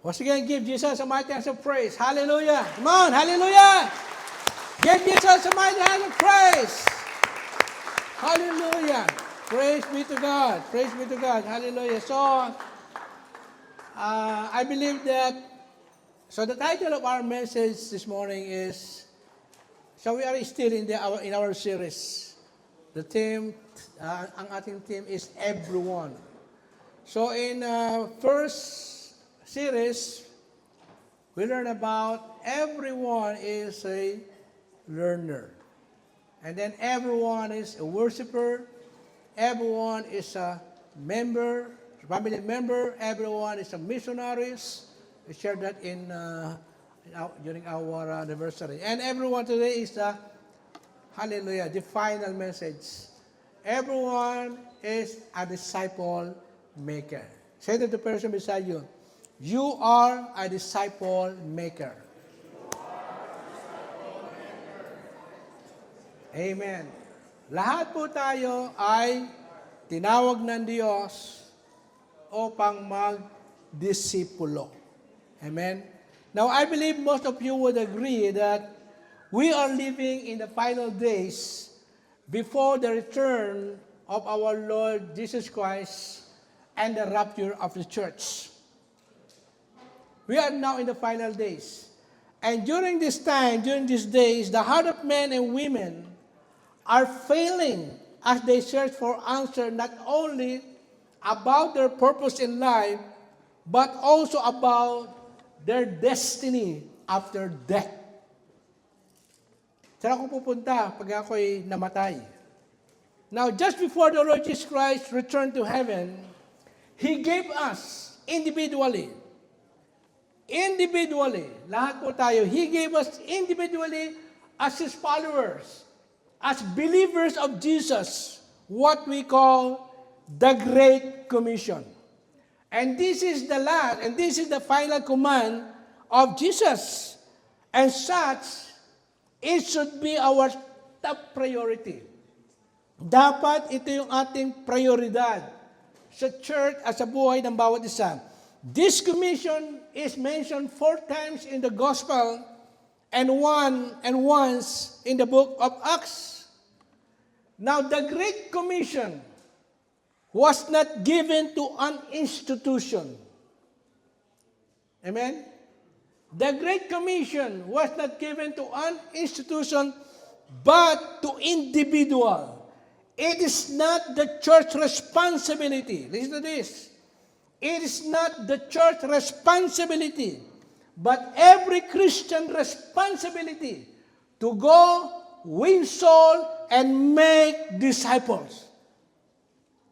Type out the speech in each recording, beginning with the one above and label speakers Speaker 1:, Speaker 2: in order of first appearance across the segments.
Speaker 1: Once again, give Jesus a mighty hand of praise. Hallelujah. Come on, hallelujah. Give Jesus a mighty hand of praise. Hallelujah. Praise be to God. Praise be to God. Hallelujah. So, I believe that, so the title of our message this morning is, so we are still in our series. The theme, ang ating theme is everyone. So in first series, we learn about everyone is a learner. And then everyone is a worshiper. Everyone is a member, family member. Everyone is a missionaries. We shared that during our anniversary. And everyone today is hallelujah, the final message. Everyone is a disciple maker. Say to the person beside you, you are a disciple maker. Amen. Lahat po tayo ay tinawag ng Diyos upang magdisipulo. Amen. Now, I believe most of you would agree that we are living in the final days before the return of our Lord Jesus Christ and the rapture of the church. We are now in the final days. And during this time, during these days, the heart of men and women are failing as they search for answer not only about their purpose in life, but also about their destiny after death. Saan ako pupunta pag ako'y namatay? Now, just before the Lord Jesus Christ returned to heaven, He gave us individually, lahat po tayo, He gave us individually as His followers, as believers of Jesus, what we call the Great Commission. And this is the last, and this is the final command of Jesus. And such, it should be our top priority. Dapat ito yung ating prioridad sa church at sa buhay ng bawat isa. This commission is mentioned 4 times in the gospel and once in the book of Acts. Now, the Great Commission was not given to an institution. Amen? The Great Commission was not given to an institution, but to individual. It is not the church responsibility. Listen to this. It is not the church responsibility, but every Christian responsibility to go, win soul, and make disciples.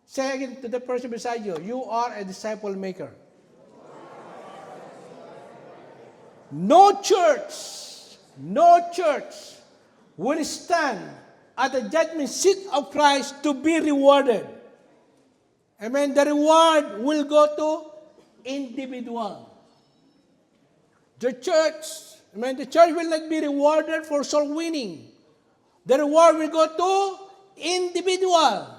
Speaker 1: Say again to the person beside you, you are a disciple maker. No church will stand at the judgment seat of Christ to be rewarded. Amen. The reward will go to individual. The church will not be rewarded for soul winning. The reward will go to individual.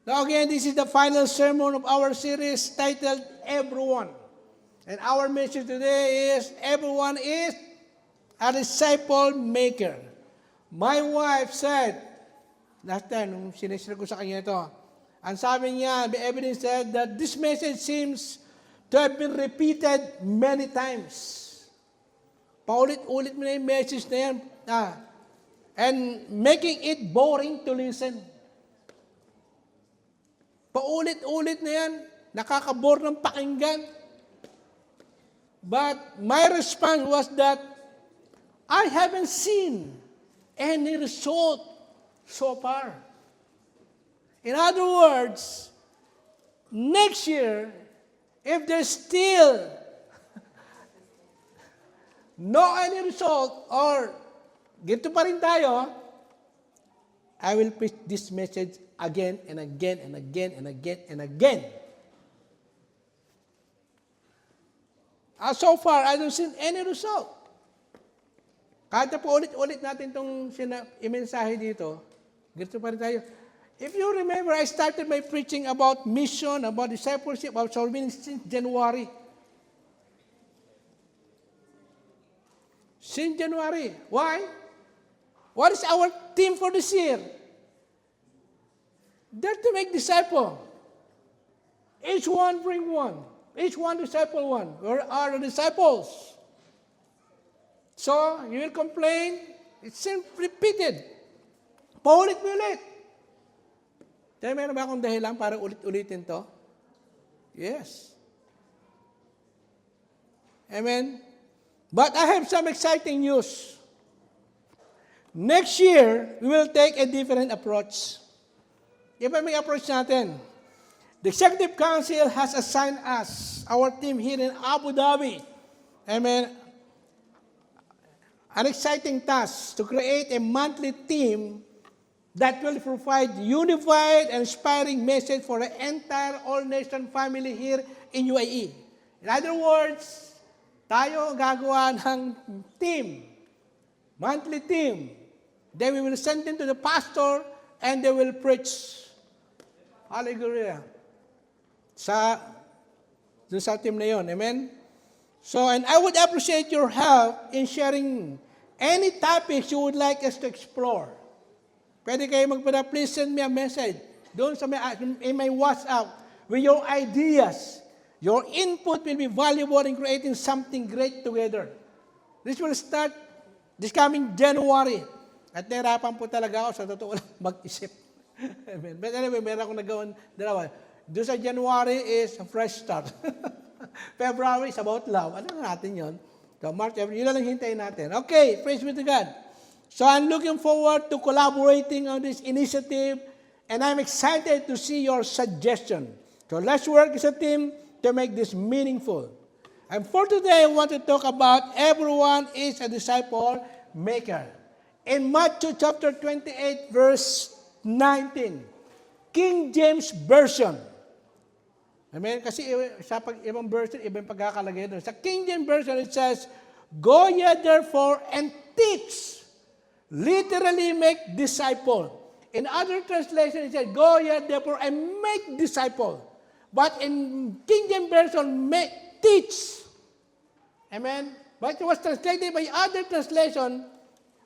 Speaker 1: Now again, this is the final sermon of our series titled Everyone. And our message today is, everyone is a disciple maker. My wife said, last time, nung sinishare ko sa kanya ito, ang sabi niya, the evidence said that this message seems to have been repeated many times. Paulit-ulit mo na yung message na yan. And making it boring to listen. Paulit-ulit na yan. Nakakabore ng pakinggan. But my response was that I haven't seen any result so far. In other words, next year, if there's still no any result or gito pa rin tayo, I will preach this message again and again and again and again and again. So far, I don't see any result. Kahit na po ulit-ulit natin itong imensahe dito, gito pa rin tayo. If you remember, I started my preaching about mission, about discipleship, about soul winning since January. Since January. Why? What is our theme for this year? Dare to make disciple. Each one bring one. Each one disciple one. Where are the disciples? So, you will complain. It's repeated. Paulit-ulit. Kaya meron ba akong dahilan para ulit-ulitin to? Yes. Amen? But I have some exciting news. Next year, we will take a different approach. Iba may approach natin. The Executive Council has assigned us, our team here in Abu Dhabi, amen, an exciting task to create a monthly team that will provide unified and inspiring message for the entire all-nation family here in UAE. In other words, tayo gagawa ng team, monthly team. Then we will send them to the pastor and they will preach. Hallelujah. Dun sa team na yun. Amen? So, and I would appreciate your help in sharing any topics you would like us to explore. Pwede kayo magpada, please send me a message doon sa in my WhatsApp with your ideas. Your input will be valuable in creating something great together. This will start this coming January. At nahirapan po talaga ako sa totoo lang mag-isip. Amen. But anyway, meron akong nagawang dalawa. Doon sa January is a fresh start. February is about love. Ano natin yun? So March, April, yun lang hintayin natin. Okay, praise be to God. So I'm looking forward to collaborating on this initiative, and I'm excited to see your suggestion. So let's work as a team to make this meaningful. And for today, I want to talk about everyone is a disciple maker. In Matthew chapter 28, verse 19, King James Version. Amen? Kasi sa ibang version, ibang pagkakalagay doon. Sa King James Version, it says, "Go ye therefore and teach." Literally make disciple. In other translation, it says, "Go ye therefore and make disciple." But in King James Version, make, teach. Amen? But it was translated by other translation,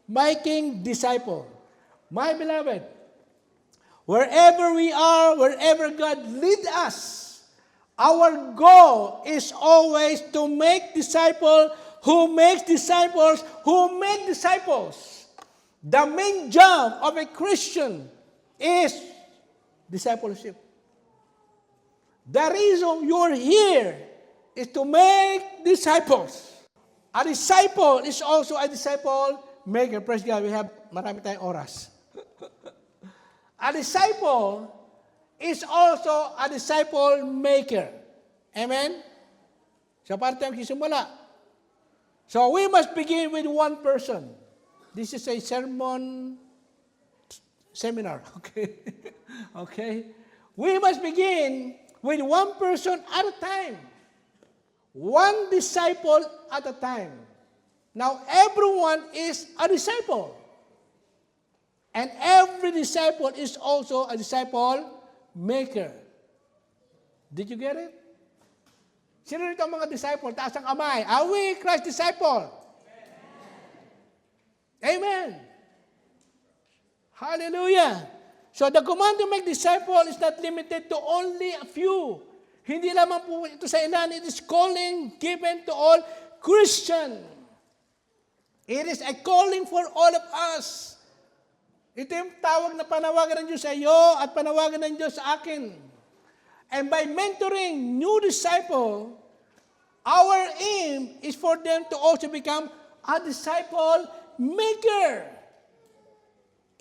Speaker 1: making disciple. My beloved, wherever we are, wherever God lead us, our goal is always to make disciples who make disciples who make disciples. The main job of a Christian is discipleship. The reason you're here is to make disciples. A disciple is also a disciple maker. Praise God, we have marami tayong oras. A disciple is also a disciple maker. Amen? Sa parte ang kisimula. So we must begin with one person. This is a seminar. Okay? Okay? We must begin with one person at a time. One disciple at a time. Now, everyone is a disciple. And every disciple is also a disciple maker. Did you get it? Sino rito ang mga disciple? Taas ang kamay. Are we Christ disciple? Amen. Hallelujah. So the command to make disciple is not limited to only a few. Hindi lamang po ito sa ilan. It is calling given to all Christian. It is a calling for all of us. Ito yung tawag na panawagan ng Diyos sa iyo at panawagan ng Diyos sa akin. And by mentoring new disciple, our aim is for them to also become a disciple maker.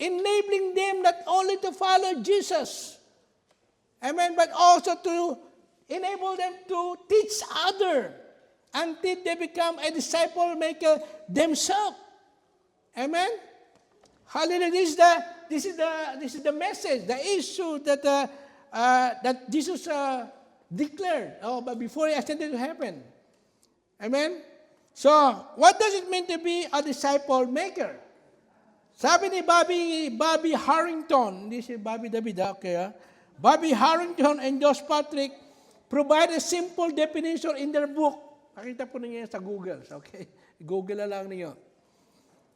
Speaker 1: Enabling them not only to follow Jesus, amen, but also to enable them to teach others until they become a disciple maker themselves. Amen? Hallelujah. This is the message, the issue that Jesus declared but before he ascended to heaven. Amen? So, what does it mean to be a disciple maker? Sabi ni Bobby Harrington, hindi si Bobby David, okay, Bobby Harrington and Josh Patrick provide a simple definition in their book. Nakita po ninyo sa Google, okay? Google na lang ninyo.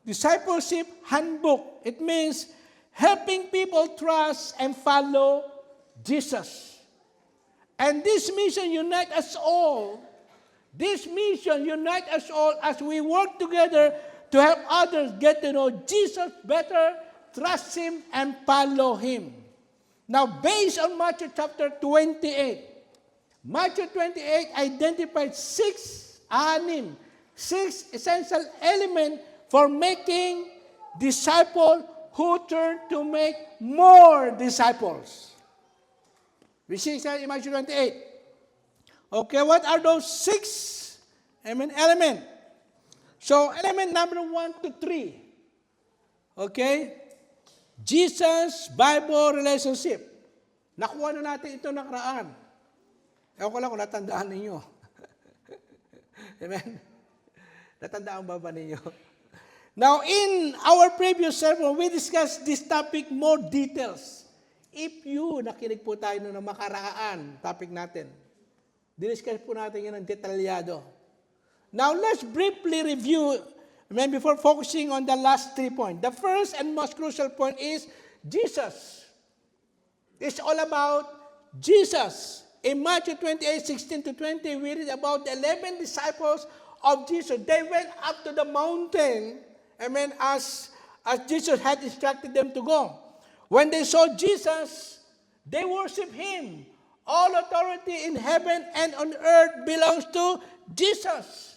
Speaker 1: discipleship handbook. It means helping people trust and follow Jesus. And this mission unites us all. This mission unites us all as we work together to help others get to know Jesus better, trust Him, and follow Him. Now, based on Matthew chapter 28, Matthew 28 identified six essential elements for making disciples who turn to make more disciples. We see that in Matthew 28. Okay, what are those six elements? So, element number 1 to 3. Okay? Jesus, Bible, relationship. Nakuha na natin ito nakaraan. Ewan ko lang kung natandaan ninyo. Amen? Natandaan ba ninyo? Now, in our previous sermon, we discussed this topic more details. If you, nakinig po tayo ng makaraan, topic natin. Diniscuss po natin yan ng detalyado. Now, let's briefly review, before focusing on the last 3 points. The first and most crucial point is Jesus. It's all about Jesus. In Matthew 28:16-20, we read about the 11 disciples of Jesus. They went up to the mountain, as Jesus had instructed them to go. When they saw Jesus, they worshiped Him. All authority in heaven and on earth belongs to Jesus.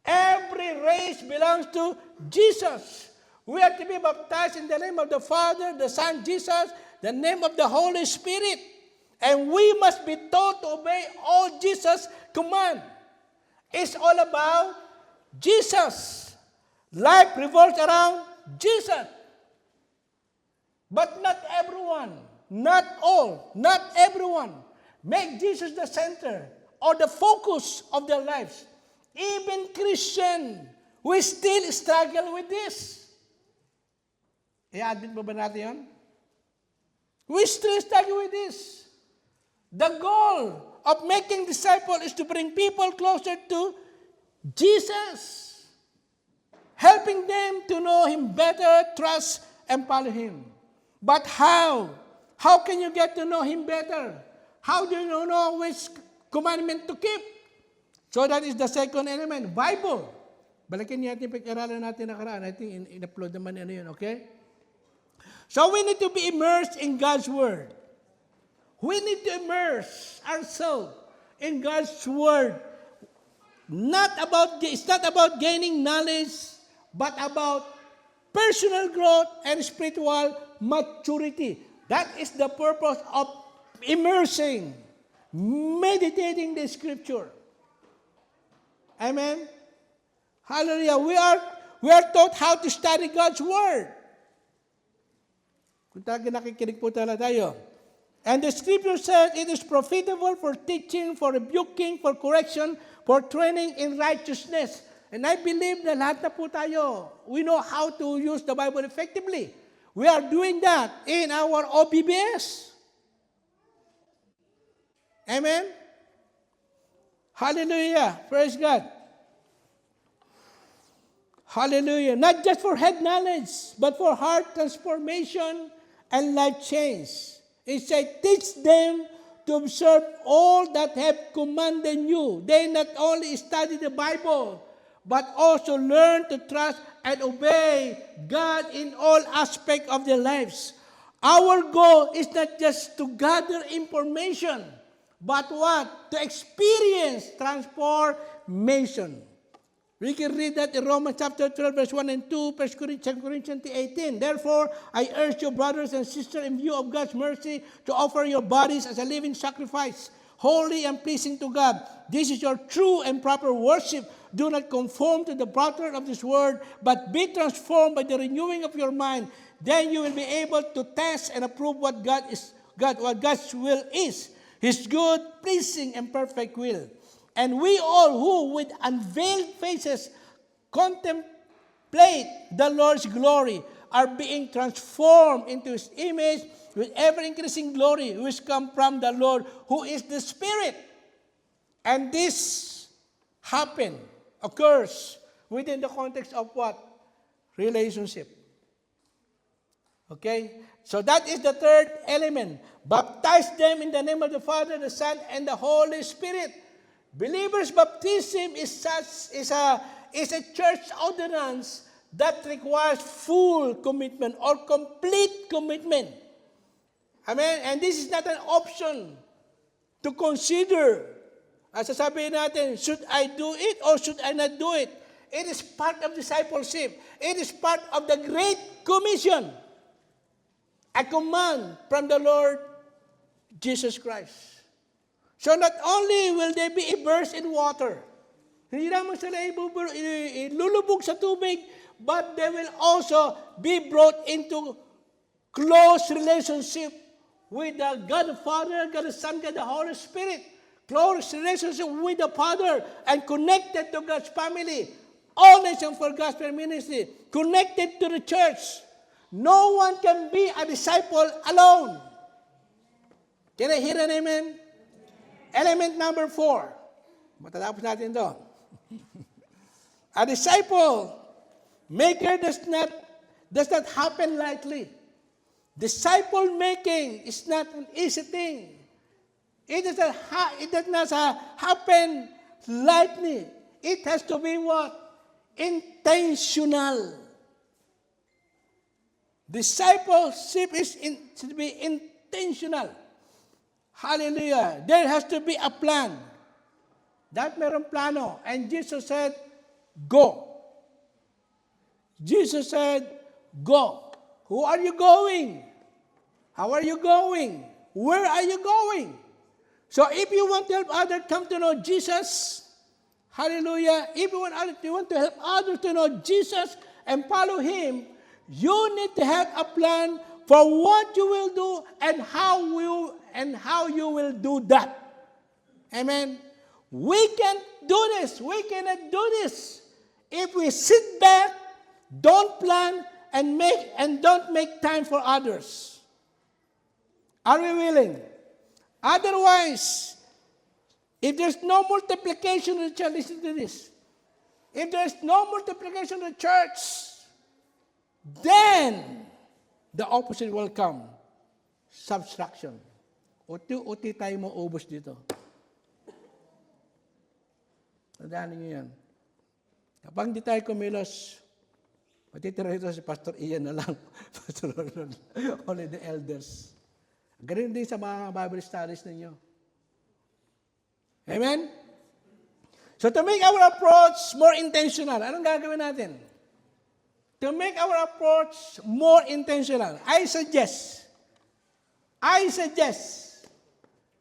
Speaker 1: Every race belongs to Jesus. We are to be baptized in the name of the Father, the Son, Jesus, the name of the Holy Spirit. And we must be taught to obey all Jesus' commands. It's all about Jesus. Life revolves around Jesus. But not everyone, not all, not everyone make Jesus the center or the focus of their lives. Even Christian, we still struggle with this. I-admit ba natin yan? We still struggle with this. The goal of making disciples is to bring people closer to Jesus, helping them to know Him better, trust, and follow Him. But how? How can you get to know Him better? How do you know which commandment to keep? So that is the second element, Bible. Balikin niyo natin pag-aralan natin nakaraan. I think in-upload naman yun, okay? So we need to be immersed in God's Word. We need to immerse ourselves in God's Word. It's not about gaining knowledge, but about personal growth and spiritual maturity. That is the purpose of immersing, meditating the Scripture. Amen? Hallelujah. We are taught how to study God's Word. Kung talaga nakikinig po talaga tayo. And the Scripture says it is profitable for teaching, for rebuking, for correction, for training in righteousness. And I believe na lahat na po tayo, we know how to use the Bible effectively. We are doing that in our OBBS. Amen? Hallelujah. Praise God. Hallelujah. Not just for head knowledge, but for heart transformation and life change. It says, teach them to observe all that have commanded you. They not only study the Bible, but also learn to trust and obey God in all aspects of their lives. Our goal is not just to gather information, but what? To experience transformation. We can read that in Romans chapter 12, verse 1 and 2, 1 Corinthians 18. Therefore, I urge you, brothers and sisters, in view of God's mercy, to offer your bodies as a living sacrifice, holy and pleasing to God. This is your true and proper worship. Do not conform to the pattern of this world, but be transformed by the renewing of your mind. Then you will be able to test and approve what God's will is, His good, pleasing, and perfect will. And we all who with unveiled faces contemplate the Lord's glory are being transformed into His image with ever-increasing glory which comes from the Lord who is the Spirit. And this occurs within the context of what? relationship. Okay? So that is the third element. Baptize them in the name of the Father, the Son, and the Holy Spirit. Believers' baptism is a church ordinance that requires full commitment or complete commitment. Amen? And this is not an option to consider. As sasabihin natin, should I do it or should I not do it? It is part of discipleship. It is part of the Great Commission. A command from the Lord Jesus Christ. So not only will they be immersed in water, hindi naman sila ilulubog sa tubig, but they will also be brought into close relationship with the God the Father, God the Son, God the Holy Spirit. Close relationship with the Father and connected to God's family. All Nations for Gospel Ministry, connected to the church. No one can be a disciple alone. Can I hear an amen? Element number 4. Matatapos natin to. A disciple maker does not happen lightly. Disciple making is not an easy thing. It does not happen lightly. It has to be what? Intentional. Discipleship should be intentional. Hallelujah. There has to be a plan. That merong plano. And Jesus said, go. Jesus said, go. Who are you going? How are you going? Where are you going? So if you want to help others come to know Jesus, hallelujah, if you want to help others to know Jesus and follow Him, you need to have a plan for what you will do and how you will do that. Amen. We can do this. We cannot do this if we sit back, don't plan, and don't make time for others. Are we willing? Otherwise, if there's no multiplication in the church, listen to this. If there's no multiplication in the church, then the opposite will come. Subtraction. Uti tayo maubos dito. Tandaan niyo yan. Kapag hindi tayo kumilos, matitira ito si Pastor Ian na lang. Pastor Ronald. Only the elders. Ganun din sa mga Bible studies ninyo. Amen? So to make our approach more intentional, anong gagawin natin? To make our approach more intentional, I suggest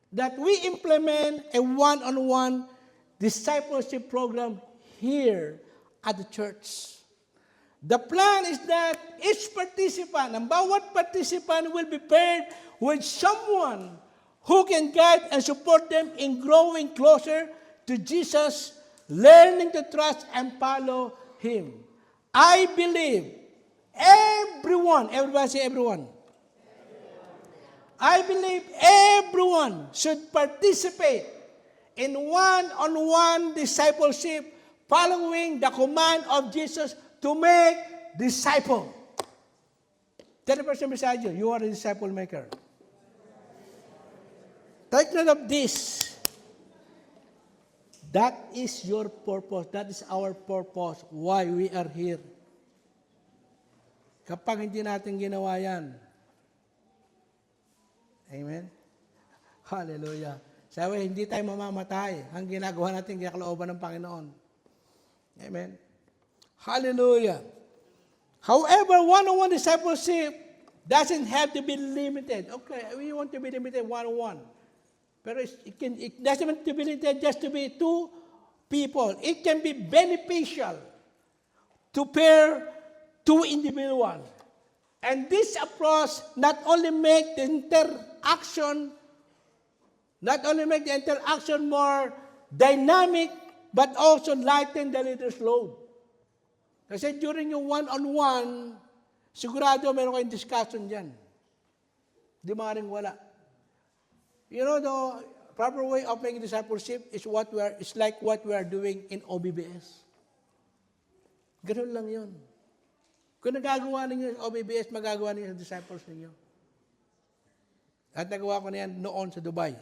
Speaker 1: that we implement a one-on-one discipleship program here at the church. The plan is that each participant, ang bawat participant will be paired with someone who can guide and support them in growing closer to Jesus, learning to trust and follow Him. I believe everybody say everyone. I believe everyone should participate in one-on-one discipleship following the command of Jesus to make disciple. Tell the person beside you, you are a disciple maker. Take note of this. That is your purpose. That is our purpose. Why we are here. Kapag hindi natin ginawa yan. Amen? Hallelujah. Sabi, hindi tayo mamamatay. Ang ginagawa natin, kinakalooban ng Panginoon. Amen? Hallelujah. However, one-on-one discipleship doesn't have to be limited. Okay, we want to be limited one-on-one. But it doesn't have to be limited just to be two people. It can be beneficial to pair two individuals. And this approach not only make the interaction more dynamic, but also lighten the leader's load. Kasi during yung one-on-one, sigurado meron kayong discussion dyan. Di maaaring wala. You know, the proper way of making discipleship is like what we are doing in OBBS. Ganun lang yun. Kung nagagawa ninyo sa OBBS, magagawa ninyo sa disciples ninyo. At nagawa ko na yan noon sa Dubai.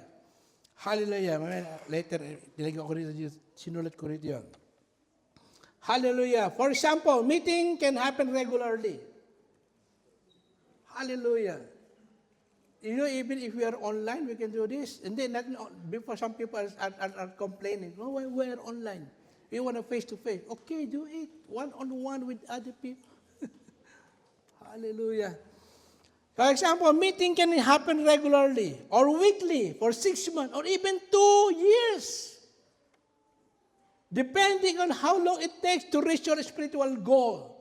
Speaker 1: Hallelujah. Later, nilagay ko rito, sinulat ko rito yun. Hallelujah. For example, meeting can happen regularly. Hallelujah. You know, even if we are online, we can do this. And then, before some people are complaining, oh, we are online. We want a face-to-face. Okay, do it. One-on-one with other people. Hallelujah. For example, meeting can happen regularly or weekly for 6 months or even 2 years. Depending on how long it takes to reach your spiritual goal.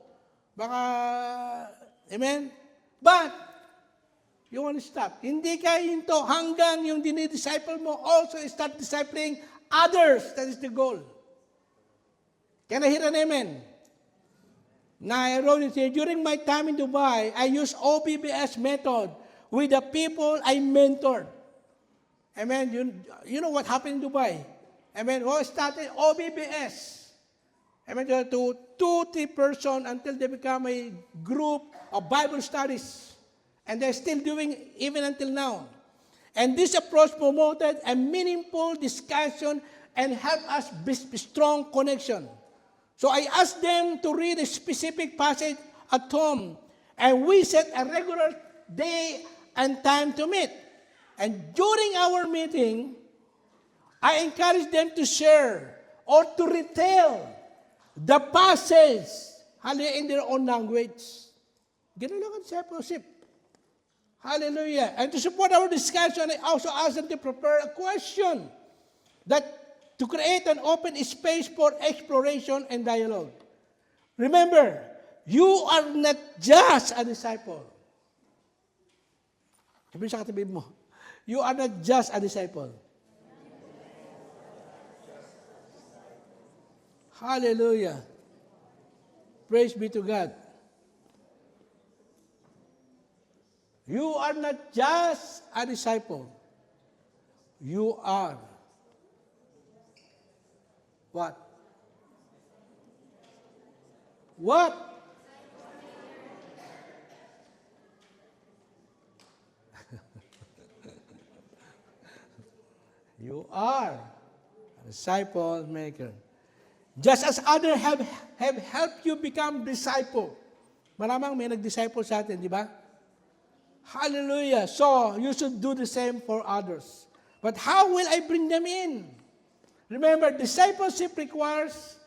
Speaker 1: Baka, amen? But, you won't stop. Hindi ka hinto hanggang yung dinidisciple mo also start discipling others. That is the goal. Can I hear an amen? Now, I wrote it here, during my time in Dubai, I used OBBS method with the people I mentored. Amen. You know what happened in Dubai? Amen. We started OBBS. Amen. To 2-3 person until they become a group of Bible studies. And they're still doing even until now. And this approach promoted a meaningful discussion and helped us build strong connection. So I asked them to read a specific passage at home, and we set a regular day and time to meet. And during our meeting, I encouraged them to share or to retell the passage in their own language. Ganun lang ang discipleship. Hallelujah. And to support our discussion, I also asked them to prepare a question to create an open space for exploration and dialogue. Remember, you are not just a disciple. Sabihin sa katabi mo, you are not just a disciple. Hallelujah. Praise be to God. You are not just a disciple. You are what? What? You are a disciple maker. Just as others have helped you become disciple. Maramang may nag-disciple sa atin, di ba? Hallelujah. So, you should do the same for others. But how will I bring them in? Remember, discipleship requires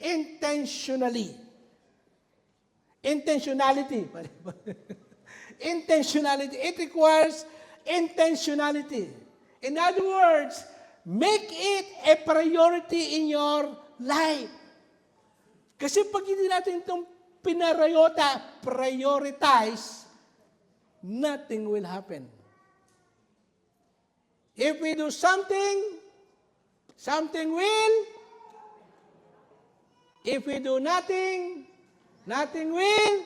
Speaker 1: intentionality. Intentionality. It requires intentionality. In other words, make it a priority in your life. Kasi pag hindi natin itong prioritize, nothing will happen. If we do something will. If we do nothing will.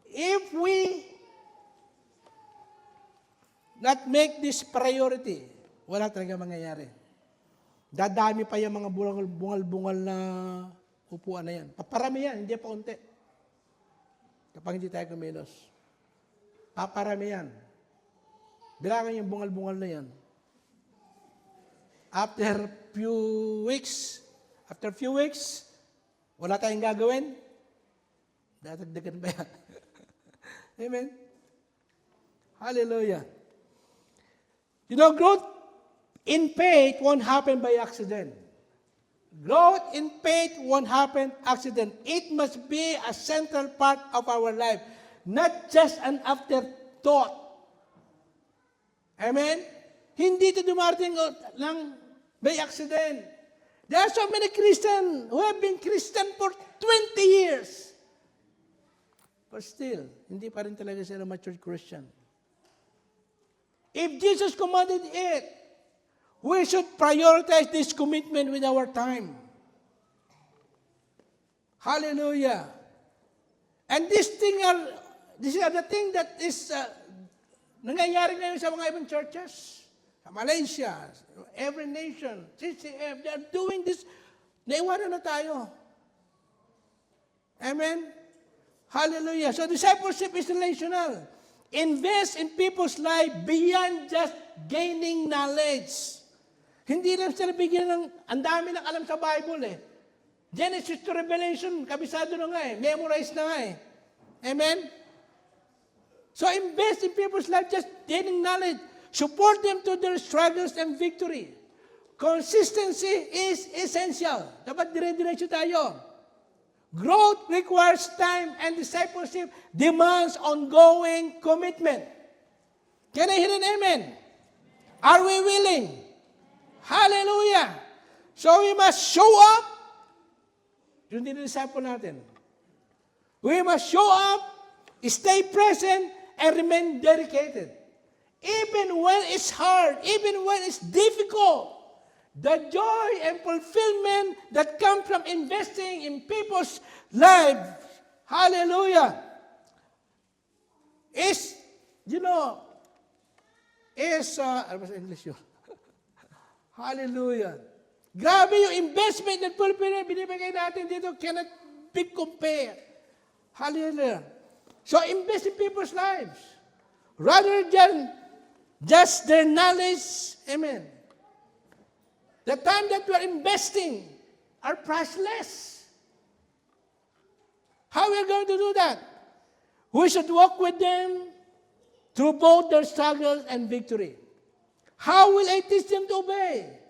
Speaker 1: If we not make this priority, wala talaga mangyayari. Dadami pa yung mga bungal-bungal na upuan na yan. Paparami yan, hindi pa unti. Kapag hindi tayo kumilos. Paparami yan. Bilangan yung bungal-bungal na yan. After few weeks, wala tayong gagawin, dadagdagan ba yan? Amen? Hallelujah. You know, growth in faith won't happen by accident. Growth in faith won't happen accident. It must be a central part of our life, not just an afterthought. Amen? Hindi ito dumarating lang by accident. There are so many Christians who have been Christian for 20 years. But still, hindi pa rin talaga sila mature Christian. If Jesus commanded it, we should prioritize this commitment with our time. Hallelujah. And these are the things that is nangyayari ngayon sa mga ibang churches. Malaysia, every nation, CCF, they are doing this. Naiwanan na tayo. Amen? Hallelujah. So discipleship is relational. Invest in people's life beyond just gaining knowledge. Hindi lang sila bigyan ng, ang dami ng alam sa Bible eh. Genesis to Revelation, kabisado na nga eh. Memorize na nga eh. Amen? So invest in people's life just gaining knowledge. Support them to their struggles and victory. Consistency is essential. Dapat dire-diretso tayo. Growth requires time and discipleship demands ongoing commitment. Can I hear an amen? Are we willing? Hallelujah! So we must show up. Yun din ang disciple natin. We must show up, stay present, and remain dedicated. Even when it's hard, even when it's difficult, the joy and fulfillment that come from investing in people's lives, hallelujah, is, ano ba sa English yun? Hallelujah. Grabe yung investment and fulfillment binibigay natin dito, cannot be compared. Hallelujah. So invest in people's lives, rather than just their knowledge. Amen. The time that we are investing are priceless. How are we going to do that? We should walk with them through both their struggles and victory. How will I teach them to obey?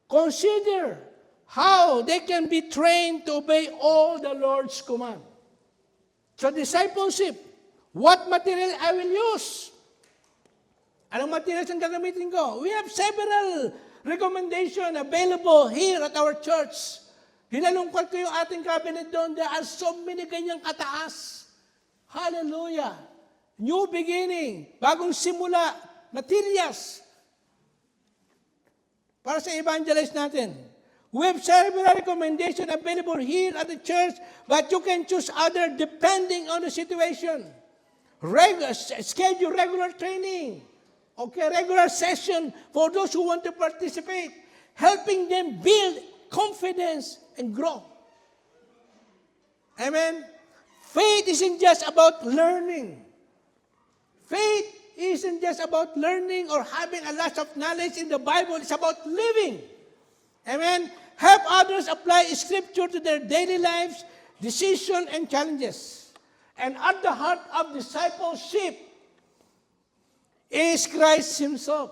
Speaker 1: Consider how they can be trained to obey all the Lord's command. So discipleship, what material I will use? Anong materials ang gagamitin ko? We have several recommendation available here at our church. Hinalungkot ko yung ating cabinet doon. There are so many ganyang kataas. Hallelujah. New beginning. Bagong simula. Materials. Para sa evangelize natin. We have several recommendations available here at the church, but you can choose other depending on the situation. Schedule regular training. Okay, regular session for those who want to participate, helping them build confidence and grow. Amen? Faith isn't just about learning. Faith isn't just about learning or having a lot of knowledge in the Bible. It's about living. Amen? Help others apply Scripture to their daily lives, decisions, and challenges. And at the heart of discipleship is Christ Himself.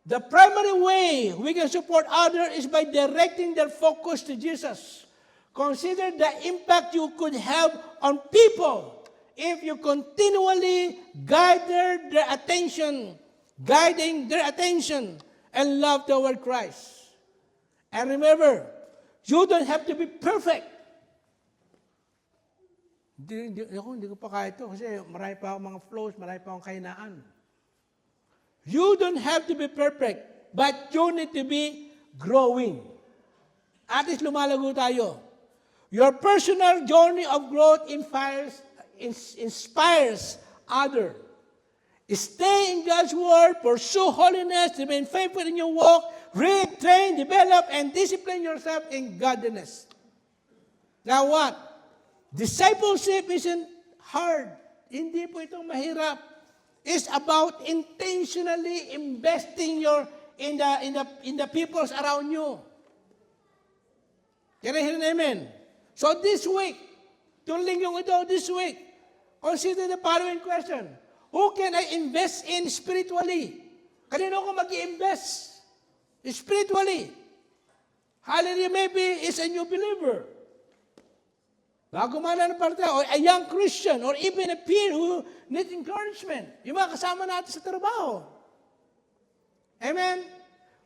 Speaker 1: The primary way we can support others is by directing their focus to Jesus. Consider the impact you could have on people if you continually guiding their attention and love toward Christ. And remember, you don't have to be perfect. Hindi ko pa kaya ito kasi marami pa akong mga flows, marami pa akong kahinaan. You don't have to be perfect, but you need to be growing. At least lumalago tayo. Your personal journey of growth inspires others. Stay in God's Word, pursue holiness, remain faithful in your walk, read, train, develop, and discipline yourself in godliness. Now what? Discipleship isn't hard. Hindi po itong mahirap. It's about intentionally investing in the peoples around you. Can I hear an amen? So this week, itong linggong ito, this week, consider the following question. Who can I invest in spiritually? Kanino ko mag-i-invest? Spiritually. Hallelujah, maybe it's a new believer. Bago man ng parte, or a young Christian, or even a peer who needs encouragement. Yung mga kasama natin sa trabaho. Amen?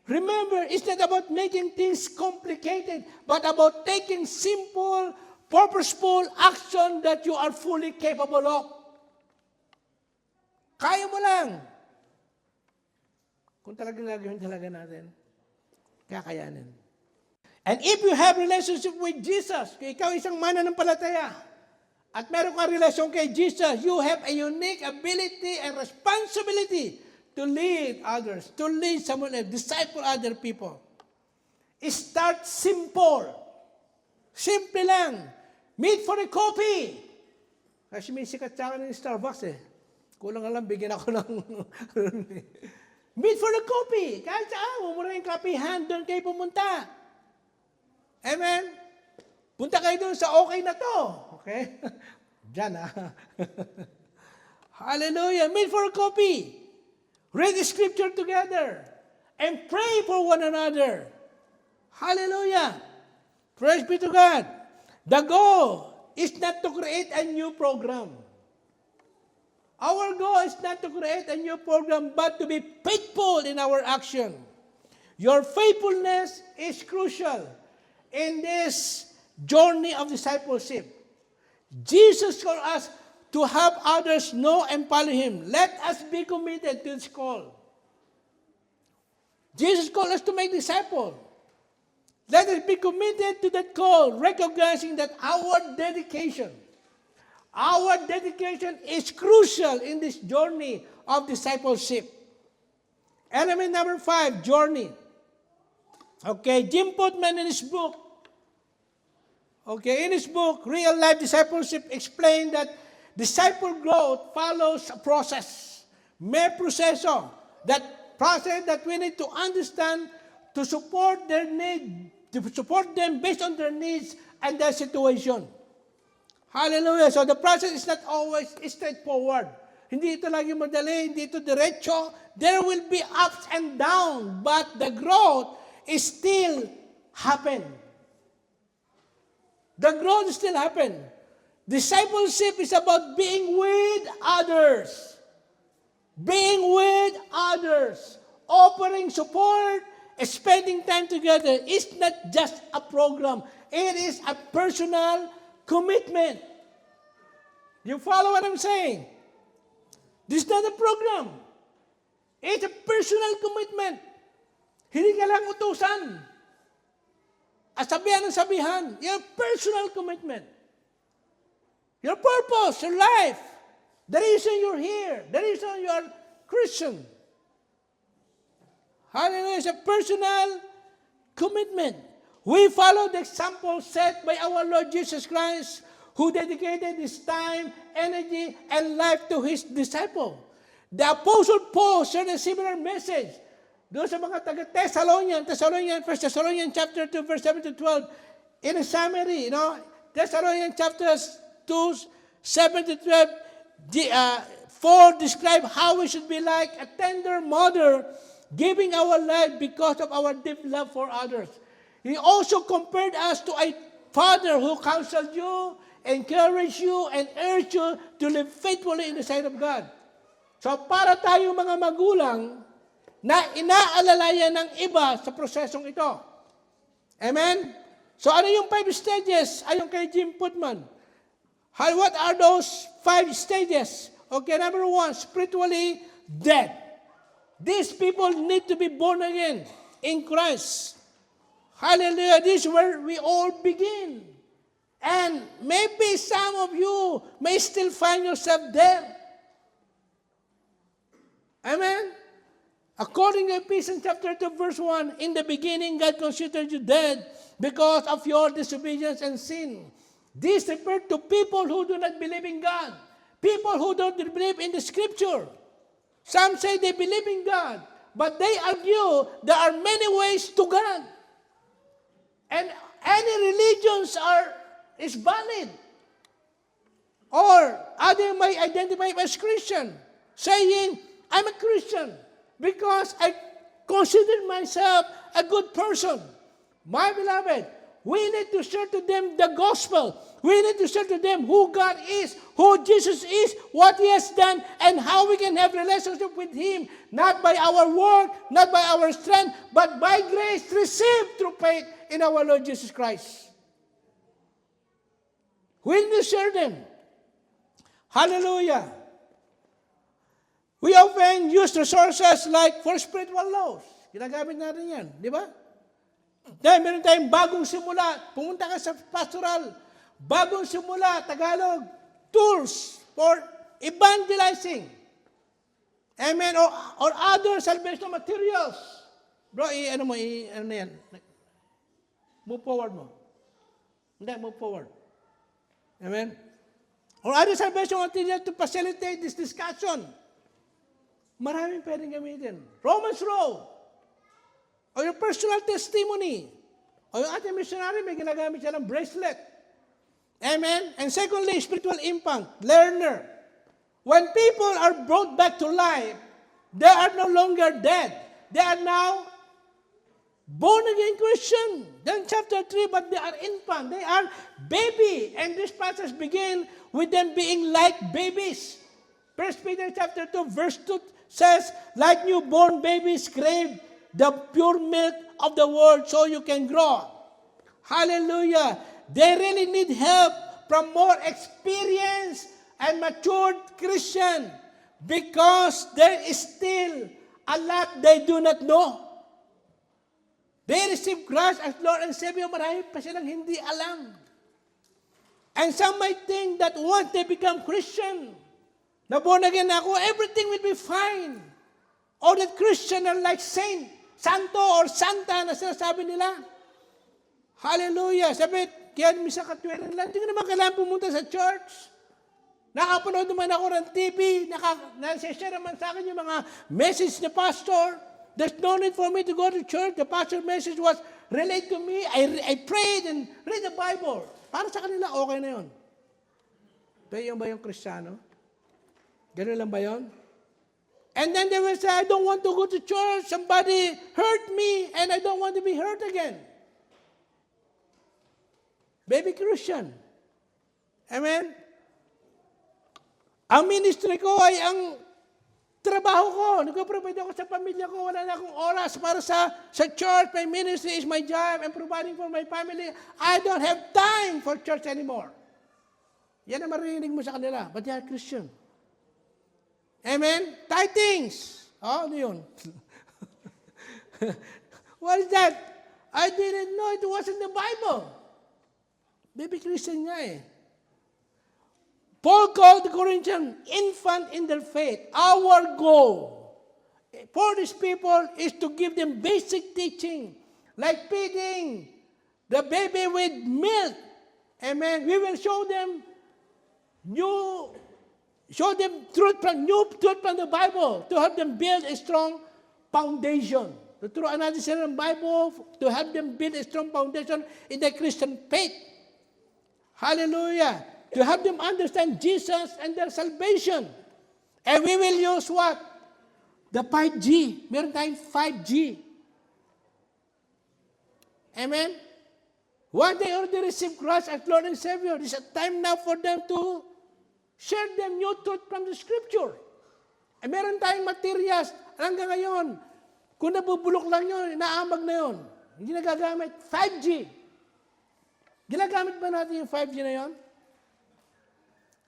Speaker 1: Remember, it's not about making things complicated, but about taking simple, purposeful action that you are fully capable of. Kaya mo lang. Kung talagang gagawin talaga natin, kakayanin. And if you have relationship with Jesus, kung ikaw isang mananampalataya, at meron kang relasyon kay Jesus, you have a unique ability and responsibility to lead others, to lead someone else, disciple other people. Start simple. Simple lang. Meet for a coffee. Kasi may sikat sa akin ng Starbucks eh. Kulang nga lang, bigyan ako ng meet for the coffee. Kahit saan, mumura yung kapihan, doon kayo pumunta. Amen? Punta kayo doon sa okay na to. Okay? Diyan Hallelujah. Meet for a coffee. Read the scripture together. And pray for one another. Hallelujah. Praise be to God. The goal is not to create a new program. Our goal is not to create a new program, but to be faithful in our action. Your faithfulness is crucial in this journey of discipleship. Jesus called us to help others know and follow Him. Let us be committed to this call. Jesus called us to make disciples. Let us be committed to that call, recognizing that our dedication is crucial in this journey of discipleship. Element number 5, journey. Okay, Jim Putman in his book, Real Life Discipleship, explained that disciple growth follows a process. May proseso. That process that we need to understand to support their need, to support them based on their needs and their situation. Hallelujah. So the process is not always straightforward. Hindi ito lagi madali, hindi ito diretso. There will be ups and downs, but the growth is still happen. The growth still happen. Discipleship is about being with others. Being with others. Offering support, spending time together is not just a program. It is a personal commitment. You follow what I'm saying? This is not a program. It's a personal commitment. Hindi ka lang utusan. At sabihan ng sabihan. Your personal commitment. Your purpose, your life. The reason you're here. The reason you are Christian. Hallelujah. It's a personal commitment. We follow the example set by our Lord Jesus Christ, who dedicated his time, energy, and life to his disciple. The Apostle Paul shared a similar message. Doon sa mga taga-Thessalonian, 1 Thessalonians chapter 2, verse 7 to 12, in a summary, Thessalonians chapters 2, 7 to 12, 4 describe how we should be like a tender mother, giving our life because of our deep love for others. He also compared us to a father who counseled you, encouraged you, and urged you to live faithfully in the sight of God. So para tayo mga magulang na inaalalayan ng iba sa prosesong ito. Amen? So ano yung 5 stages ayon kay Jim Putman? What are those 5 stages? Okay, number 1, spiritually dead. These people need to be born again in Christ. Hallelujah. This is where we all begin. And maybe some of you may still find yourself there. Amen? According to Ephesians chapter 2, verse 1, in the beginning God considered you dead because of your disobedience and sin. This refers to people who do not believe in God. People who don't believe in the Scripture. Some say they believe in God, but they argue there are many ways to God. And any religions is valid. Or other may identify as Christian, saying, I'm a Christian because I consider myself a good person. My beloved, we need to share to them the gospel. We need to share to them who God is, who Jesus is, what He has done, and how we can have relationship with Him, not by our work, not by our strength, but by grace received through faith in our Lord Jesus Christ. We need to share them. Hallelujah. We often use resources like for spiritual laws. Ginagamit natin yan, di ba? Dahil meron tayong bagong simula, pumunta ka sa pastoral, bagong simula, Tagalog, tools for evangelizing. Amen. Or other salvation materials. Bro, ano na yan? Move forward mo. Hindi, move forward. Amen. or other salvation material to facilitate this discussion. Maraming pwedeng gamitin. Romans Road, o yung personal testimony, o yung ating missionary, may ginagamit siya ng bracelet. Amen? And secondly, spiritual infant, learner. When people are brought back to life, they are no longer dead. They are now born-again Christian. Then chapter 3, but they are infant. They are baby. And this passage begins with them being like babies. 1 Peter chapter 2, verse 2 says, like newborn babies crave the pure milk of the word so you can grow. Hallelujah. They really need help from more experienced and matured Christian because there is still a lot they do not know. They receive Christ as Lord and Savior, marami pa silang hindi alam. And some might think that once they become Christian, na born again ako, everything will be fine. Or that Christian are like saint, santo or santa na sinasabi nila. Hallelujah. Sabi, kaya misa katwiran lang, hindi ko naman kailangan pumunta sa church. Nakapanood naman ako ng TV, nasa-share naman sa akin yung mga message ni pastor. There's no need for me to go to church. The pastor's message was relate to me. I prayed and read the Bible. Para sa kanila, okay na yun. Pero yun ba yung Kristiyano? Ganun lang ba yun? And then they will say, I don't want to go to church. Somebody hurt me and I don't want to be hurt again. Baby Christian. Amen? Ang ministry ko ay ang trabaho ko. Nag-provide ako sa pamilya ko. Wala na akong oras para sa church. My ministry is my job. I'm providing for my family. I don't have time for church anymore. Yan ang marinig mo sa kanila. But they are Christian. Amen? Tithings. Oh, ano yun? What is that? I didn't know it was in the Bible. Baby Christian nga eh. Paul called the Corinthians infant in their faith. Our goal for these people is to give them basic teaching, like feeding the baby with milk. Amen. We will show them truth from the Bible to help them build a strong foundation. Tuturuan natin sila ng Bible to help them build a strong foundation in the Christian faith. Hallelujah. To help them understand Jesus and their salvation. And we will use what? The 5G. Meron tayong 5G. Amen? Once they already receive Christ as Lord and Savior, it's a time now for them to share them new truth from the Scripture. And meron tayong materials hanggang ngayon. Kung nabubulok lang yun, inaamag na yun. Hindi nagagamit. 5G. Ginagamit ba natin yung 5G na yun?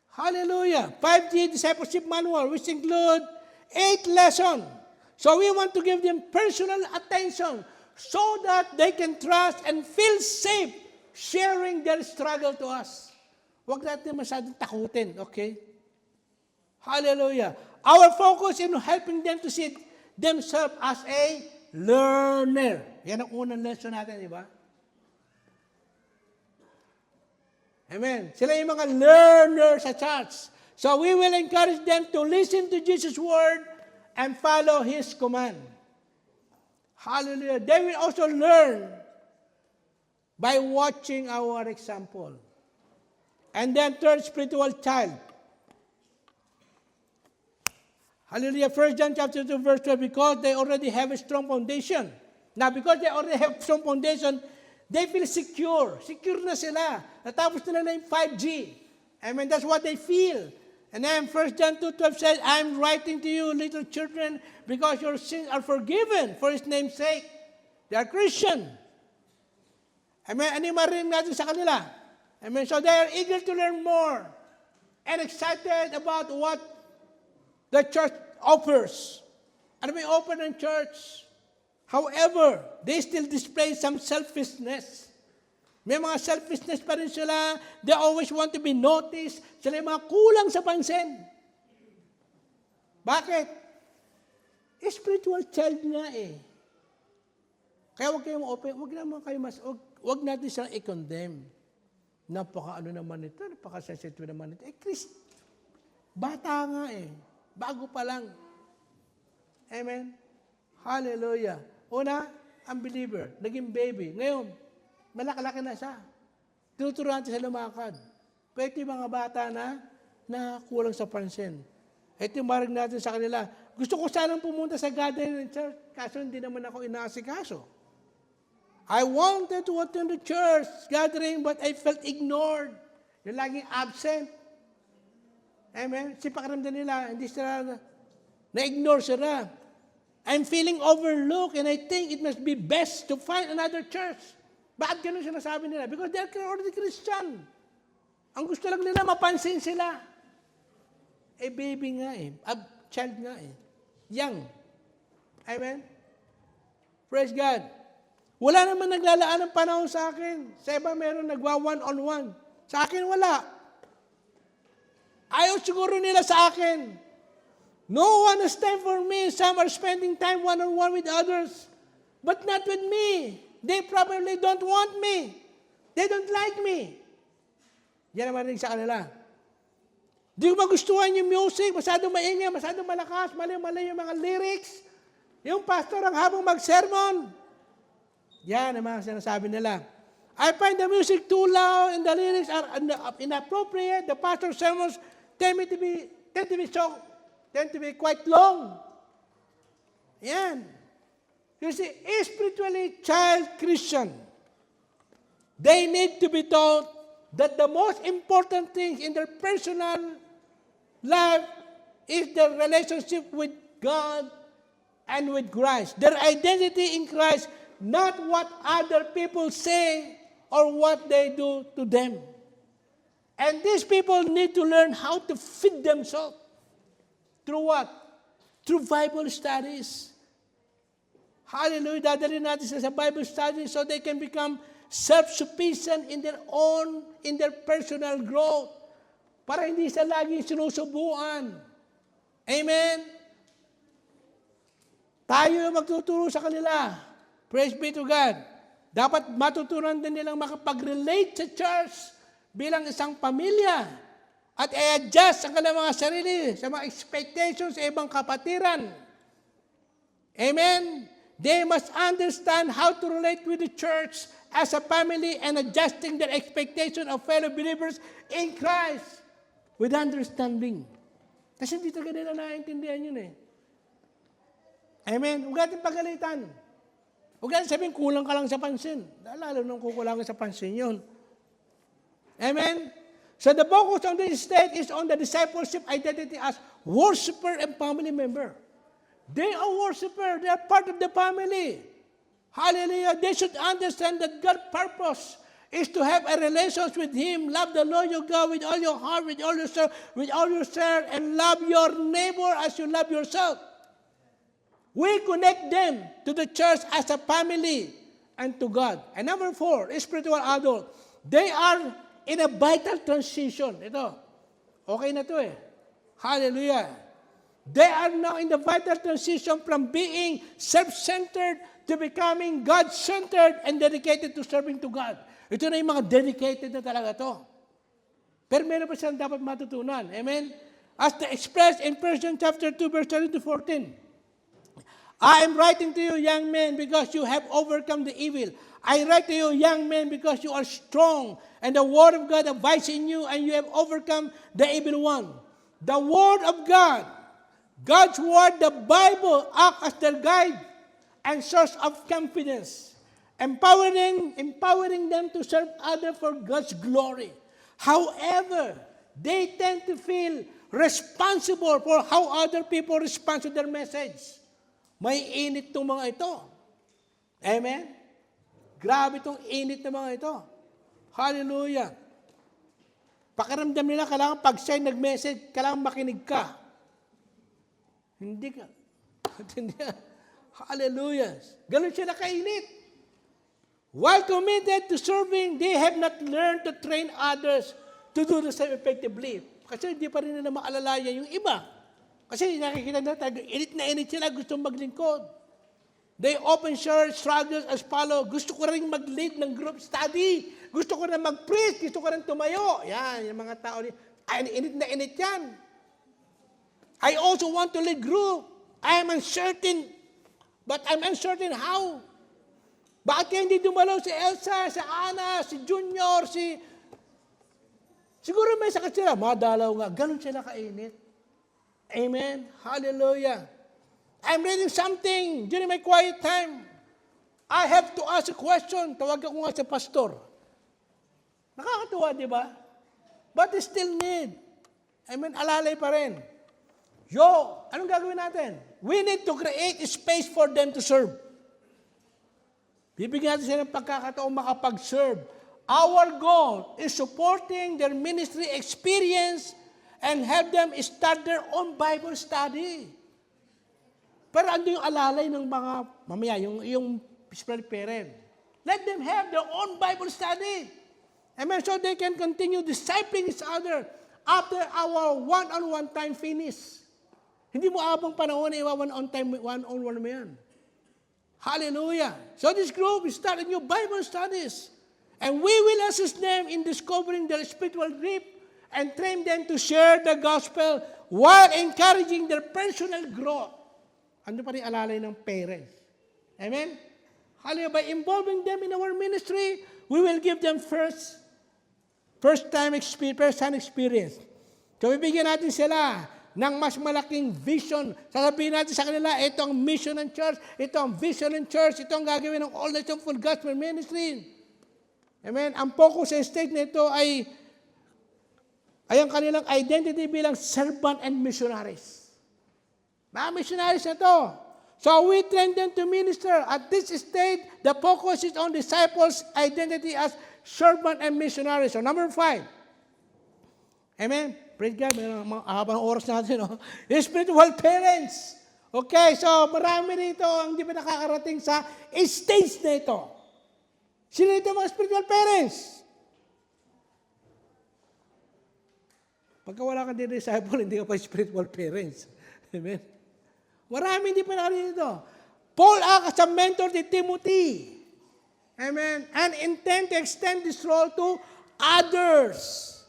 Speaker 1: Hallelujah. 5G Discipleship Manual, which include 8 lessons. So we want to give them personal attention so that they can trust and feel safe sharing their struggle to us. Huwag natin masyadong takutin, okay? Hallelujah. Our focus in helping them to see themselves as a learner. Yan ang unang lesson natin, di ba? Amen. Sila yung mga learners sa church. So we will encourage them to listen to Jesus' word and follow His command. Hallelujah. They will also learn by watching our example. And then third, spiritual child. Hallelujah. 1 John chapter 2 verse 12, because they already have a strong foundation. Now, because they already have strong foundation, they feel secure. Secure na sila. Natapos nila na yung 5G. I mean, that's what they feel. And then 1 John 2:12 says, I'm writing to you, little children, because your sins are forgiven for His name's sake. They are Christian. Amen. Ano yung marinig natin sa kanila? Amen. So they are eager to learn more and excited about what the church offers. Ano may offer ng church? However, they still display some selfishness. May mga selfishness pa rin sila. They always want to be noticed. Sila yung mga kulang sa pansin. Bakit? Spiritual child nga eh. Kaya huwag kayong open, huwag natin silang i-condemn. Napaka-ano naman ito, napaka-sensitive naman ito. Bata nga eh. Bago pa lang. Amen? Hallelujah. Una, unbeliever, naging baby. Ngayon, malaki-laki na siya. Tinuturuan siya lumakad. Pero ito yung mga bata na kulang sa pansin. Ito yung marig natin sa kanila. Gusto ko sanang pumunta sa gathering ng church, kaso hindi naman ako inaasikaso. I wanted to attend the church gathering, but I felt ignored. Yung laging absent. Amen? Si pakiramdam nila, hindi sila, na-ignore sila. I'm feeling overlooked and I think it must be best to find another church. Bakit ganun sinasabi nila? Because they're already Christian. Ang gusto lang nila, mapansin sila. Eh, baby nga eh. Child nga eh. Young. Amen? Praise God. Wala naman naglalaan ng panahon sa akin. Sa iba meron nagwa one-on-one. Sa akin wala. Ayaw siguro nila sa akin. No one has time for me. Some are spending time one-on-one with others. But not with me. They probably don't want me. They don't like me. Yan naman rin sa kanila. Di ko magustuhan yung music. Masyadong maingay, masyadong malakas, mali-mali yung mga lyrics. Yung pastor ang habang mag-sermon. Yan ang mga sinasabi nila. I find the music too loud and the lyrics are inappropriate. The pastor's sermons tend to be quite long. Yan. You see, spiritually child Christian, they need to be taught that the most important thing in their personal life is their relationship with God and with Christ. Their identity in Christ, not what other people say or what they do to them. And these people need to learn how to feed themselves. Through what? Through Bible studies. Hallelujah. Dadalhin natin sa Bible studies so they can become self-sufficient in their personal growth. Para hindi sa laging sinusubuan. Amen? Tayo yung magtuturo sa kanila. Praise be to God. Dapat matutunan din nilang makapag-relate sa church bilang isang pamilya at i-adjust ang kanilang mga sarili sa mga expectations sa ibang kapatiran. Amen? They must understand how to relate with the church as a family and adjusting their expectation of fellow believers in Christ with understanding. Kasi hindi talaga nila naiintindihan yun eh. Amen? Huwag natin pagalitan. Huwag natin sabihin, kulang ka lang sa pansin. Lalo nung kukulangan sa pansin yun. Amen? So the focus on this state is on the discipleship identity as worshiper and family member. They are worshiper. They are part of the family. Hallelujah. They should understand that God's purpose is to have a relationship with Him. Love the Lord your God with all your heart, with all your soul, and love your neighbor as you love yourself. We connect them to the church as a family and to God. And number 4, spiritual adult. They are in a vital transition. Ito. Okay na to eh. Hallelujah. They are now in the vital transition from being self-centered to becoming God-centered and dedicated to serving to God. Ito na yung mga dedicated na talaga to. Pero meron pa silang dapat matutunan. Amen? As expressed in 1 chapter 2, verse 13 to 14. I am writing to you, young men, because you have overcome the evil. I write to you, young men, because you are strong, and the word of God abides in you, and you have overcome the evil one. The word of God, God's word, the Bible, act as their guide and source of confidence, empowering them to serve others for God's glory. However, they tend to feel responsible for how other people respond to their message. May init itong mga ito. Amen? Grabe itong init ng mga ito. Hallelujah. Pakiramdam nila, kailangan pag siya nag-message, kailangan makinig ka. Hindi ka. Hallelujah. Ganun siya nakainit. While committed to serving, they have not learned to train others to do the same effectively. Kasi hindi pa rin nila maalalayan yung iba. Kasi nakikita na tayo, init na init sila, gustong maglingkod. They often share struggles as follow. Gusto ko rin mag-lead ng group study. Gusto ko rin mag-preach. Gusto ko rin tumayo. Yan, yung mga tao. Ay, init na init yan. I also want to lead group. I am uncertain. But I'm uncertain how. Bakit kaya hindi dumalaw si Elsa, si Ana, si Junior, Siguro may sakit sila. Madalaw nga. Ganon sila kainit. Amen. Hallelujah. I'm reading something during my quiet time. I have to ask a question. Tawag ako nga sa pastor. Nakakatuwa, di ba? But they still need. Amen. Alalay pa rin. Anong gagawin natin? We need to create a space for them to serve. Bibigyan natin sila ng pagkakataong makapag-serve. Our goal is supporting their ministry experience and help them start their own Bible study. Pero ano yung alalay ng mga, mamaya, yung spiritual parent. Let them have their own Bible study. Amen. So they can continue discipling each other after our one-on-one time finish. Hindi mo abang panahon na one-on-one mo yan. Hallelujah. So this group is starting new Bible studies. And we will assist them in discovering their spiritual gift and train them to share the gospel while encouraging their personal growth. Ano pa rin alalay ng parents? Amen? Hallelujah. By involving them in our ministry, we will give them first-hand experience. So, bibigyan natin sila ng mas malaking vision. Sasabihin natin sa kanila, ito ang mission ng church, ito ang vision ng church, ito ang gagawin ng All Nation Full Gospel Ministry. Amen? Ang focus sa state nito ay ang kanilang identity bilang servant and missionaries. Mga missionaries na to. So we train them to minister. At this stage, the focus is on disciples' identity as servant and missionaries. So number 5. Amen? Praise God. Habang oras natin. No? Spiritual parents. Okay, so marami rito ang di pa nakakarating sa stage na ito. Sino ito mga spiritual parents? Pagka wala kang disciple, hindi ka pa spiritual parents. Amen? Marami hindi pa nakarinig ito. Paul acts as a mentor to Timothy. Amen? And intend to extend this role to others.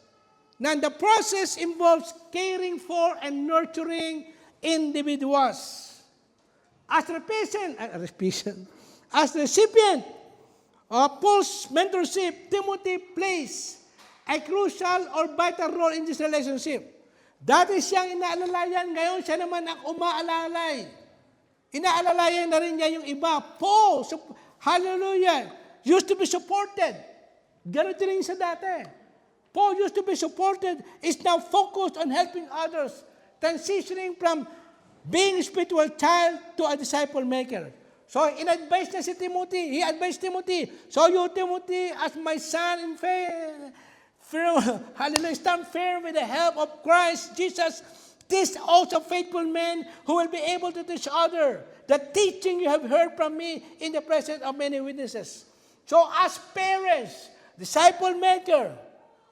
Speaker 1: Now, the process involves caring for and nurturing individuals. As recipient of Paul's mentorship, Timothy plays a crucial or vital role in this relationship. Dati siyang inaalalayan, ngayon siya naman ang umaalalay. Inaalalayan na rin niya yung iba. Paul, hallelujah, used to be supported. Ganito rin sa dati. Paul used to be supported, is now focused on helping others, transitioning from being a spiritual child to a disciple maker. So, in-advise na si Timothy. He advised Timothy. So, you, Timothy, as my son in faith, hallelujah, stand firm with the help of Christ Jesus. Teach also faithful men who will be able to teach others the teaching you have heard from me in the presence of many witnesses. So, as parents, disciple maker,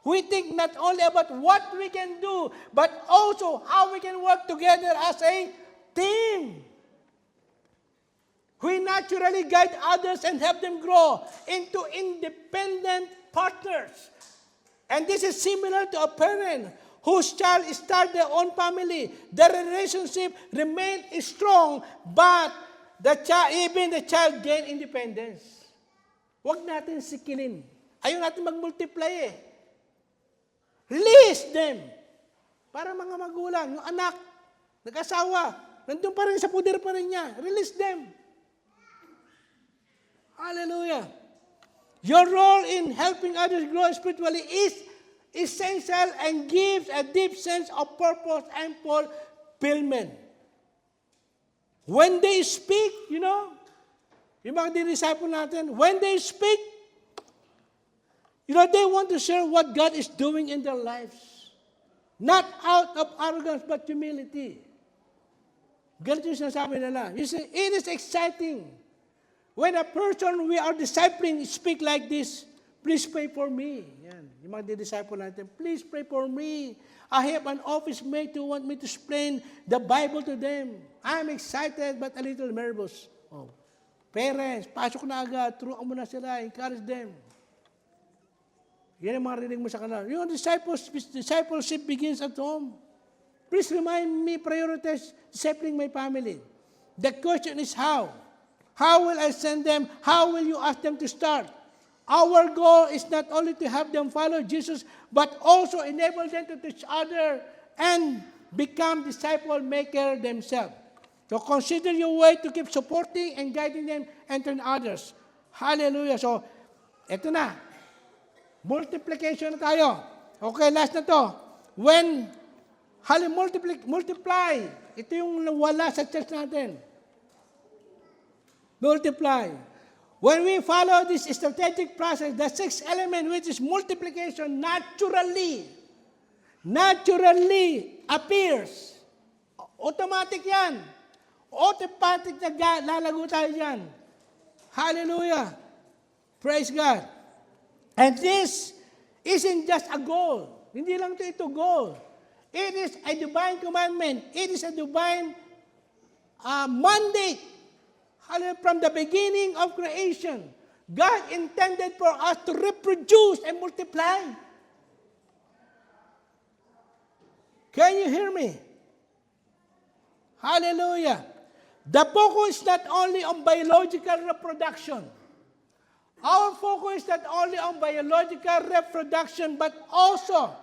Speaker 1: we think not only about what we can do, but also how we can work together as a team. We naturally guide others and help them grow into independent partners. And this is similar to a parent whose child start their own family. The relationship remains strong, but even the child gain independence. Huwag natin sikilin. Ayaw natin mag-multiply eh. Release them. Para mga magulang, yung anak, nag-asawa, nandun pa rin sa puder pa rin niya. Release them. Hallelujah. Your role in helping others grow spiritually is essential and gives a deep sense of purpose and fulfillment. When they speak, yung mga disciple natin, when they speak, they want to share what God is doing in their lives. Not out of arrogance, but humility. Ganito yung sinasabi nila. You see, it is exciting. When a person we are discipling speak like this, please pray for me. Yan. Yung mga disciple natin, please pray for me. I have an office mate who want me to explain the Bible to them. I'm excited but a little nervous. Oh. Parents, pasok na agad, turuan mo na sila, encourage them. Yan ang mga rinig mo sa kanila. Yung discipleship begins at home. Please remind me, prioritize discipling my family. The question is how? How will I send them? How will you ask them to start? Our goal is not only to have them follow Jesus, but also enable them to teach others and become disciple maker themselves. So consider your way to keep supporting and guiding them and turn others. Hallelujah. So, eto na. Multiplication na tayo. Okay, last na to. When multiply. Ito yung wala sa church natin. Multiply. When we follow this strategic process, the sixth element, which is multiplication, naturally appears. Automatic yan. Automatic na lalago tayo dyan. Hallelujah. Praise God. And this isn't just a goal. Hindi lang ito goal. It is a divine commandment. It is a divine mandate. From the beginning of creation, God intended for us to reproduce and multiply. Can you hear me? Hallelujah. The focus is not only on biological reproduction. Our focus is not only on biological reproduction, but also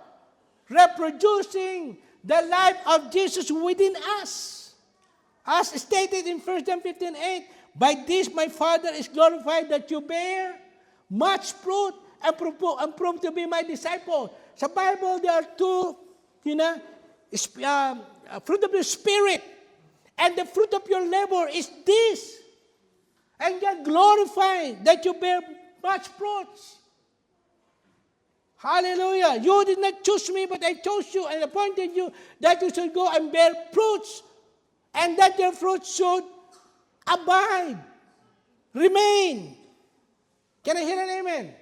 Speaker 1: reproducing the life of Jesus within us. As stated in 1 John 15:8, by this my Father is glorified that you bear much fruit and prove to be my disciple. Sa Bible, there are two, fruit of the Spirit. And the fruit of your labor is this. And God glorified that you bear much fruits. Hallelujah. You did not choose me, but I chose you and appointed you that you should go and bear fruits. And that your fruits should abide, remain. Can I hear an amen?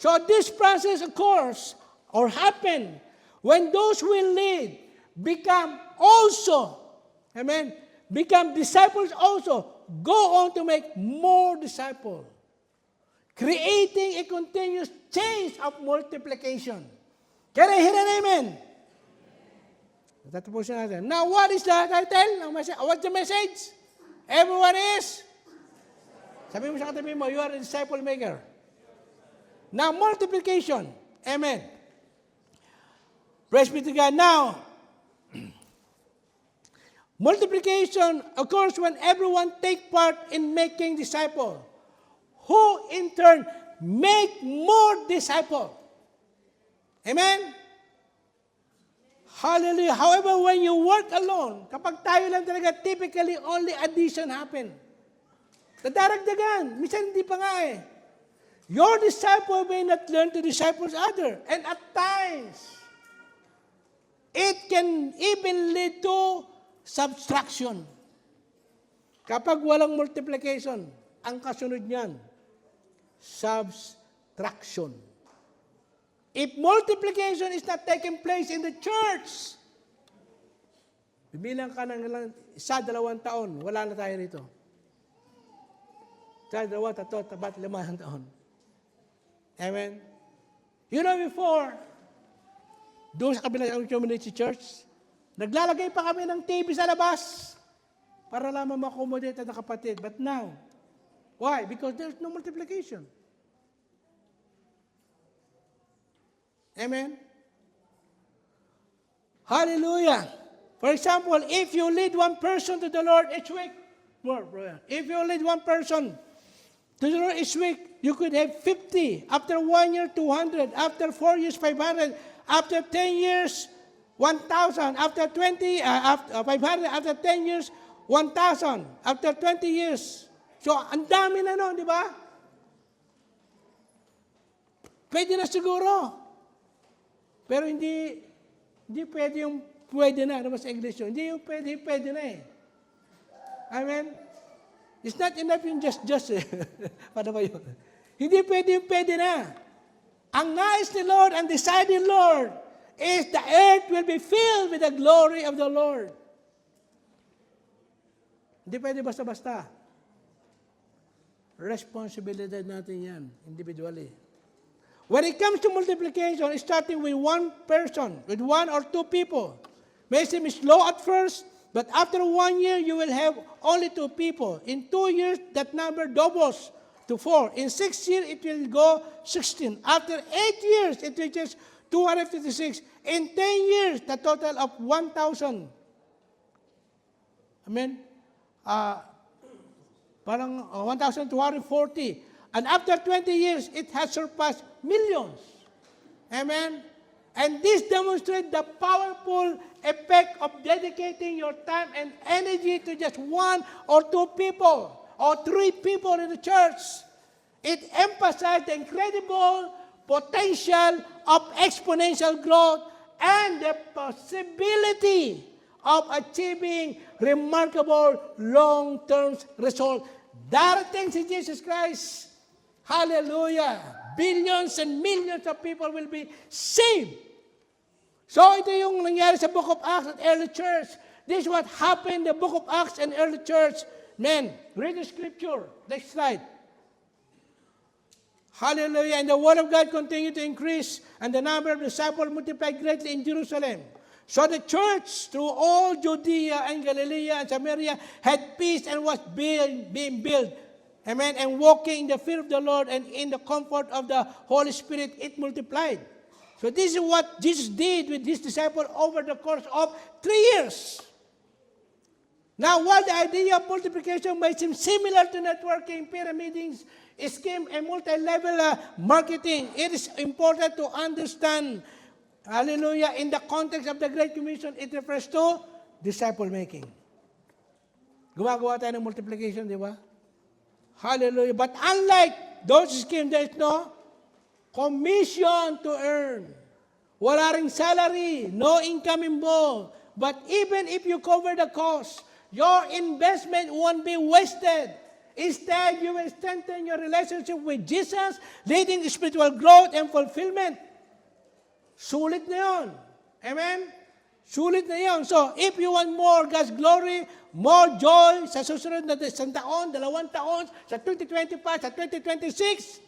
Speaker 1: So this process occurs or happen when those who will lead become also, amen, become disciples also, go on to make more disciples, creating a continuous change of multiplication. Can I hear an amen? Tatapusin natin. Now, what is the title? What's the message? Everyone is? Sabi mo sa katabi mo, you are a disciple maker. Now, multiplication. Amen. Praise be to God. Now, multiplication occurs when everyone take part in making disciples, who in turn make more disciples. Amen? Hallelujah. However, when you work alone, kapag tayo lang talaga, typically only addition happen. Nadaragdagan. Minsan hindi pa nga eh. Your disciple may not learn to disciple others. And at times, it can even lead to subtraction. Kapag walang multiplication, ang kasunod niyan, subtraction. If multiplication is not taking place in the church, bibilang ka ng 1-2 taon, wala na tayo rito. 1, 2, 3, 4, 5 taon. Amen? You know before, doon sa kabilang community church, naglalagay pa kami ng TV sa labas para lamang ma-accommodate ang kapatid. But now, why? Because there's no multiplication. Amen? Hallelujah. For example, if you lead one person to the Lord each week, if you lead one person to the Lord each week, you could have 50. After 1 year, 200. After 4 years, 500. After 10 years, 1,000. After 500. After 10 years, 1,000. After 20 years. So, ang dami na nun, di ba? Pwede na siguro. Pero hindi pwede yung pwede na. Ano ba sa English yun? Hindi yung pwede na eh. Amen? It's not enough yung just eh. Paano ba yun? Hindi pwede yung pwede na. Ang nais ni Lord, ang desire ni Lord, is the earth will be filled with the glory of the Lord. Hindi pwede basta-basta. responsibility natin yan, individually. When it comes to multiplication, it's starting with one person, with one or two people. May seem slow at first, but after 1 year, you will have only 2 people. In 2 years, that number doubles to 4. In 6 years, it will go 16. After 8 years, it reaches 256. In 10 years, the total of 1,000. Parang 1,240. And after 20 years, it has surpassed millions. Amen? And this demonstrates the powerful effect of dedicating your time and energy to just 1 or 2 people or 3 people in the church. It emphasizes the incredible potential of exponential growth and the possibility of achieving remarkable long-term results. Darating si Jesus Christ. Hallelujah! Billions and millions of people will be saved. So ito yung nangyari sa Book of Acts at early church. This is what happened in the Book of Acts and early church. Men, read the scripture. Next slide. Hallelujah. And the word of God continued to increase, and the number of disciples multiplied greatly in Jerusalem. So the church through all Judea and Galilee and Samaria had peace and was being built. Amen. And walking in the fear of the Lord and in the comfort of the Holy Spirit, it multiplied. So this is what Jesus did with his disciples over the course of 3 years. Now, while the idea of multiplication may seem similar to networking, pyramiding scheme, and multi-level marketing, it is important to understand, hallelujah, in the context of the Great Commission, it refers to disciple-making. Gumagawa tayo ng multiplication, di ba? Hallelujah. But unlike those schemes, there is no commission to earn. Wala ring salary, no income involved. But even if you cover the cost, your investment won't be wasted. Instead, you will strengthen your relationship with Jesus, leading to spiritual growth and fulfillment. Sulit na yun. Amen? Sulit na yun. So, if you want more God's glory, more joy sa susunod na isang taon, 2 taon, sa 2025, sa 2026,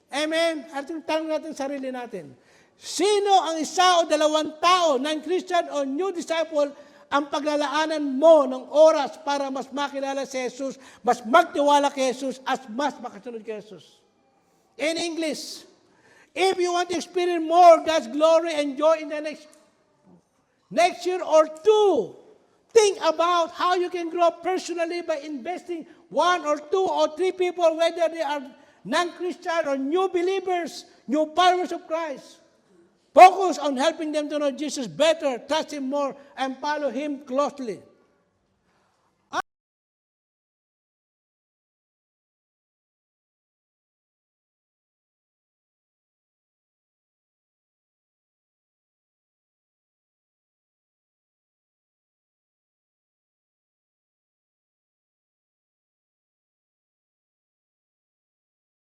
Speaker 1: amen? At tanong natin sarili natin. Sino ang isa o 2 tao, non-Christian o new disciple, ang paglalaanan mo ng oras para mas makilala si Jesus, mas magtiwala kay Jesus, at mas makasunod kay Jesus? In English, if you want to experience more God's glory and joy in the next year or 2, think about how you can grow personally by investing 1 or 2 or 3 people, whether they are non-Christian or new believers, new followers of Christ. Focus on helping them to know Jesus better, trust Him more, and follow Him closely.